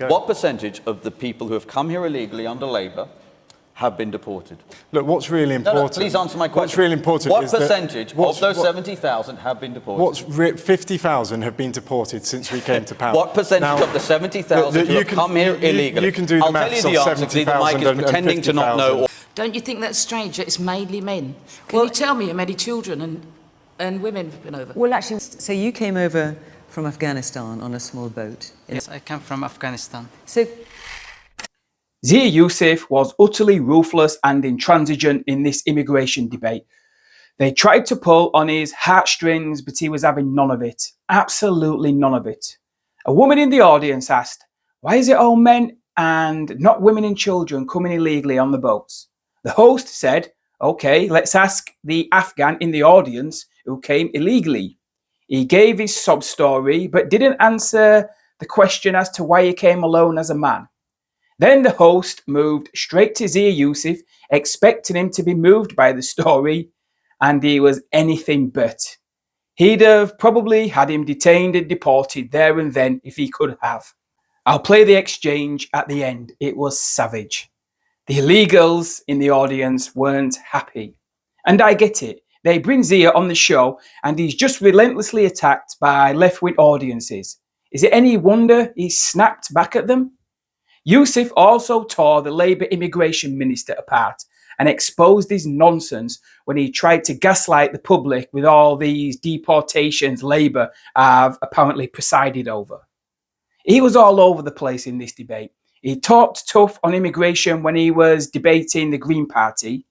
go. What percentage of the people who have come here illegally under Labour have been deported? Look, what's really important... No, please answer my question. What's really important what is percentage of those 70,000 have been deported? 50,000 have been deported since we came to power. What percentage of the 70,000 who have come here illegally? You can do the maths of 70,000 and 50,000. Don't you think that's strange that it's mainly men? Can you tell me how many children and women have been over? Well, actually, so you came over from Afghanistan on a small boat. Yes, I come from Afghanistan. So Zia Yusuf was utterly ruthless and intransigent in this immigration debate. They tried to pull on his heartstrings, but he was having none of it. Absolutely none of it. A woman in the audience asked, "Why is it all men and not women and children coming illegally on the boats?" The host said, "Okay, let's ask the Afghan in the audience who came illegally." He gave his sob story, but didn't answer the question as to why he came alone as a man. Then the host moved straight to Zia Yusuf, expecting him to be moved by the story, and he was anything but. He'd have probably had him detained and deported there and then if he could have. I'll play the exchange at the end. It was savage. The illegals in the audience weren't happy. And I get it. They bring Zia on the show and he's just relentlessly attacked by left-wing audiences. Is it any wonder he snapped back at them? Yusuf also tore the Labour immigration minister apart and exposed his nonsense when he tried to gaslight the public with all these deportations Labour have apparently presided over. He was all over the place in this debate. He talked tough on immigration when he was debating the Green Party.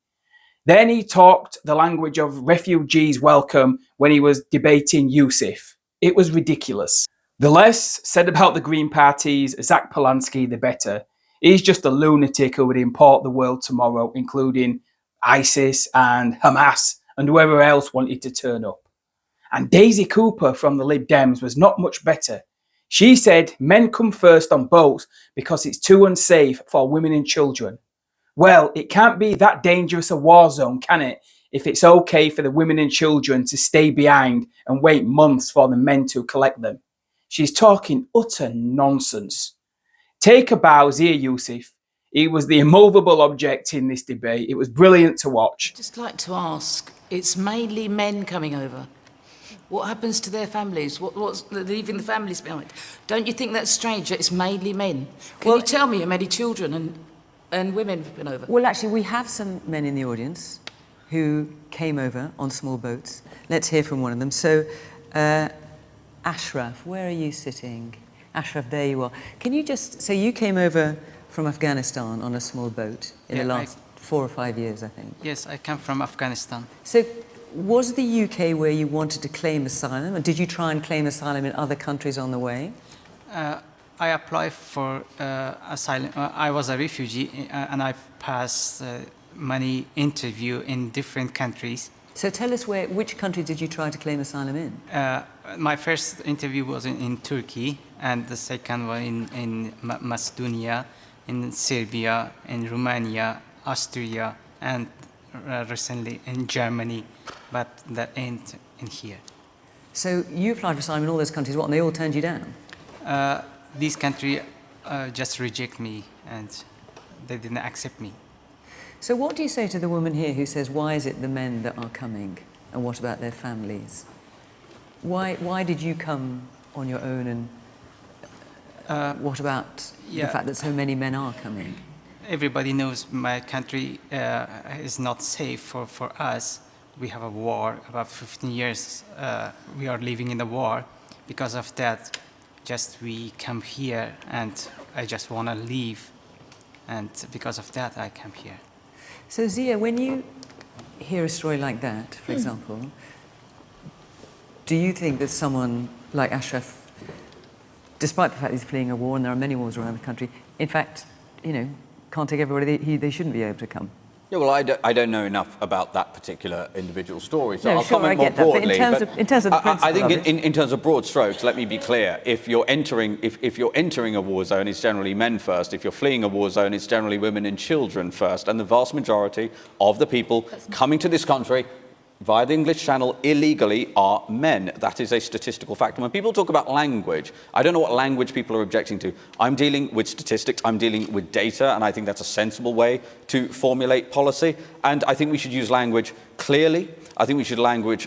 Then he talked the language of refugees welcome when he was debating Yusuf. It was ridiculous. The less said about the Green Party's Zach Polanski, the better. He's just a lunatic who would import the world tomorrow, including ISIS and Hamas and whoever else wanted to turn up. And Daisy Cooper from the Lib Dems was not much better. She said men come first on boats because it's too unsafe for women and children. Well, it can't be that dangerous a war zone, can it? If it's okay for the women and children to stay behind and wait months for the men to collect them. She's talking utter nonsense. Take a bow, Zia Yusuf. He was the immovable object in this debate. It was brilliant to watch. I'd just like to ask, it's mainly men coming over. What happens to their families? What's leaving the families behind? Don't you think that's strange that it's mainly men? Can you tell me how many children and women have been over? Well, actually, we have some men in the audience who came over on small boats. Let's hear from one of them. So, Ashraf, where are you sitting? Ashraf, there you are. Can you just... So you came over from Afghanistan on a small boat in the last 4 or 5 years, I think. Yes, I come from Afghanistan. So was the UK where you wanted to claim asylum? And did you try and claim asylum in other countries on the way? I applied for asylum. I was a refugee and I passed many interviews in different countries. So tell us which country did you try to claim asylum in? My first interview was in Turkey, and the second one in Macedonia, in Serbia, in Romania, Austria, and recently in Germany, but that ain't in here. So you applied for asylum in all those countries, what, and they all turned you down? These countries just reject me, and they didn't accept me. So what do you say to the woman here who says, why is it the men that are coming, and what about their families? Why did you come on your own, and what about the fact that so many men are coming? Everybody knows my country is not safe for us. We have a war, about 15 years we are living in a war. Because of that, we come here, and I just want to leave, and because of that I come here. So Zia, when you hear a story like that, for example, do you think that someone like Ashraf, despite the fact he's fleeing a war, and there are many wars around the country, in fact, you know, can't take everybody, they shouldn't be able to come? Yeah, well, I don't know enough about that particular individual story, so no, I'll sure, comment more broadly. But in terms of the principle I think of it, in terms of broad strokes, let me be clear. If you're entering a war zone, it's generally men first. If you're fleeing a war zone, it's generally women and children first. And the vast majority of the people coming to this country via the English Channel illegally are men. That is a statistical fact. And when people talk about language, I don't know what language people are objecting to. I'm dealing with statistics, I'm dealing with data, and I think that's a sensible way to formulate policy. And I think we should use language clearly. I think we should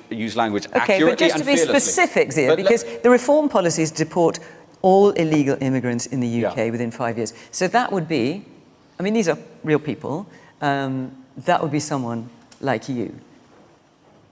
use language accurately and Okay, but just to be specific, Zia, because the reform policy is deport all illegal immigrants in the UK within 5 years. So that would be, I mean, these are real people. That would be someone like you.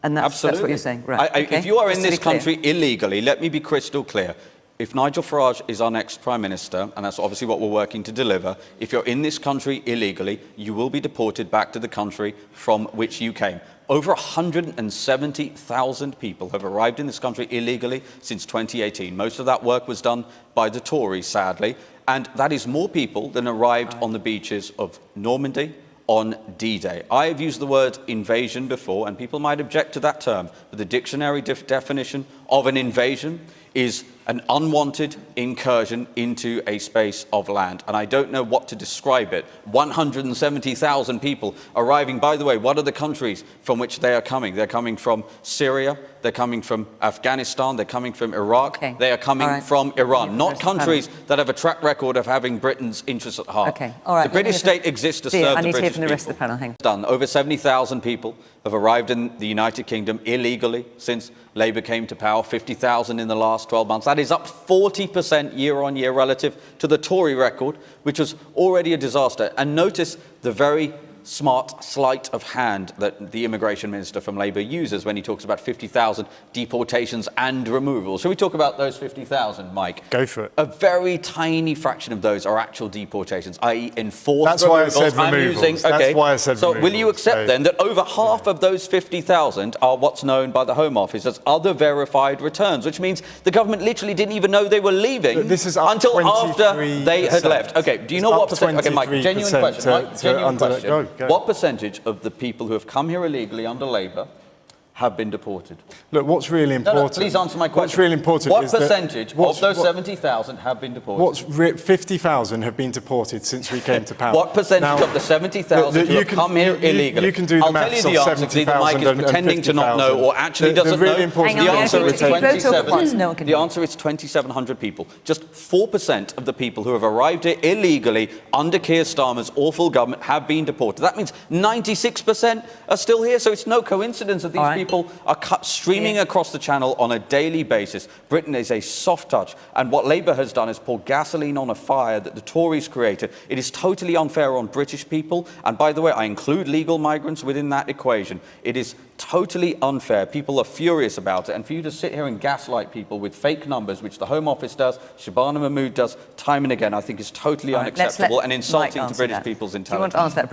And that's what you're saying, right? Okay. If you are in this country illegally, let me be crystal clear. If Nigel Farage is our next Prime Minister, and that's obviously what we're working to deliver, if you're in this country illegally, you will be deported back to the country from which you came. Over 170,000 people have arrived in this country illegally since 2018. Most of that work was done by the Tories, sadly, and that is more people than arrived on the beaches of Normandy on D-Day. I have used the word invasion before, and people might object to that term, but the dictionary definition of an invasion is an unwanted incursion into a space of land. And I don't know what to describe it. 170,000 people arriving. By the way, what are the countries from which they are coming? They're coming from Syria, they're coming from Afghanistan, they're coming from Iraq, they are coming from Iran. Not countries that have a track record of having Britain's interests at heart. The British state exists to serve the British people. Rest of the panel. Hang on. Done. Over 70,000 people have arrived in the United Kingdom illegally since Labour came to power, 50,000 in the last 12 months. That is up 40% year on year relative to the Tory record, which was already a disaster. And notice the very smart sleight of hand that the immigration minister from Labour uses when he talks about 50,000 deportations and removals. Shall we talk about those 50,000, Mike? Go for it. A very tiny fraction of those are actual deportations, i.e. enforced That's removals. why I said removals. That's why I said so removals. will you accept then that over half of those 50,000 are what's known by the Home Office as other verified returns, which means the government literally didn't even know they were leaving until after they had left. Okay, do you know what percentage? Okay, Mike, genuine question. Mike, genuine question. What percentage of the people who have come here illegally under Labour have been deported? Look, what's really important... No, please answer my question. What's really important what is percentage of those 70,000 have been deported? 50,000 have been deported since we came to power. What percentage of the 70,000 who have come here illegally? You can do the maths of 70,000 and 50,000. Mike is pretending to not know or actually doesn't know. The answer is 27. The answer is 2,700 people. Just 4% of the people who have arrived here illegally under Keir Starmer's awful government have been deported. That means 96% are still here. So it's no coincidence that these people are streaming across the channel on a daily basis. Britain is a soft touch, and what Labour has done is pour gasoline on a fire that the Tories created. It is totally unfair on British people, and by the way, I include legal migrants within that equation. It is totally unfair. People are furious about it, and for you to sit here and gaslight people with fake numbers, which the Home Office does, Shabana Mahmood does time and again, I think is totally unacceptable and insulting to British people's intelligence. Do you want to answer that briefly?